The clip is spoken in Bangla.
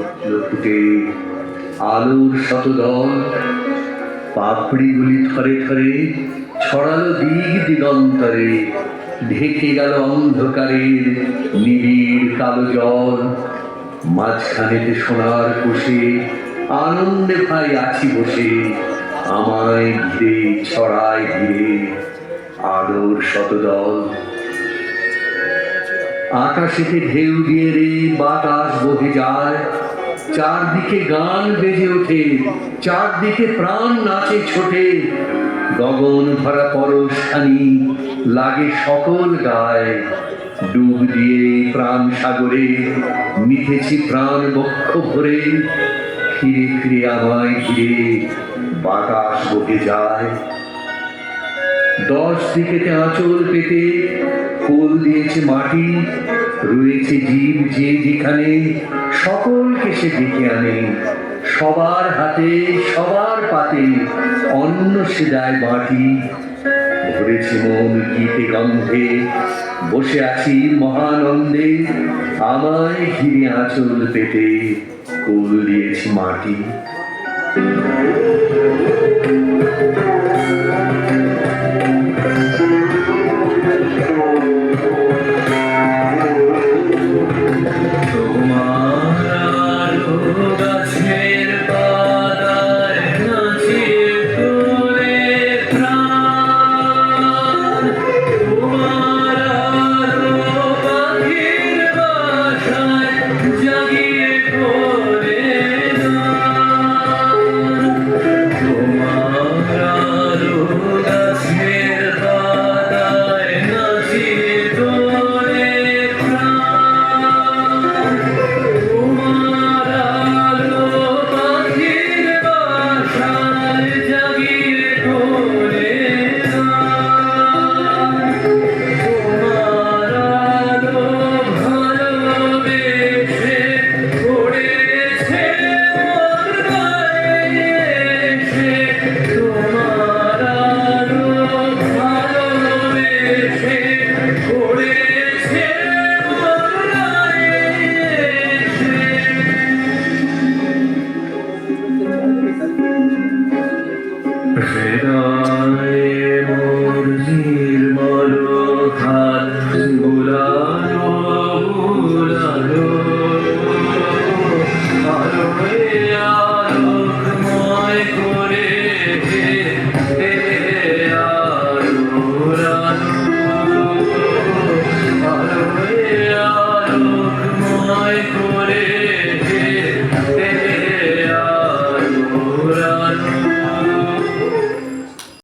উঠল ফুটে আলোর শতদল, পাপড়িগুলি থরে থরে ছড়ালো দিক দিগন্তরে, ঢেকে গেল অন্ধকারের নিবিড় কালো জল। মাঝখানেতে সোনার কোষে আনন্দে ভাই আছি বসে, আমায় ঘিরে ছড়ায় ঘিরে আলোর শতদল। আকাশেতে ঢেউ দিয়ে রে বাতাস বহে যায়, চারদিকে গান বেজে ওঠে, চারদিকে প্রাণ নাচে ছোটে। গগন ভরা পরশখানি লাগে সকল গায়ে, ডুব দিয়ে প্রাণ সাগরে মিঠেছি প্রাণ বক্ষ ভরে। ফিরে ফিরে আমায় ঘিরে বাতাস বহে যায়। 10 দিকেতে আঁচল পেতে কোল দিয়েছে মাটি, রয়েছে জীব যে যেখানে, সকলকে সে ডেকে আনে। সবার হাতে সবার পাতে অন্ন সে দেয় বাটি। ভরেছে মন গীতে গন্ধে, বসে আছি মহানন্দে, আমায় ঘিরে আঁচল পেতে কোল দিয়েছি মাটি। করে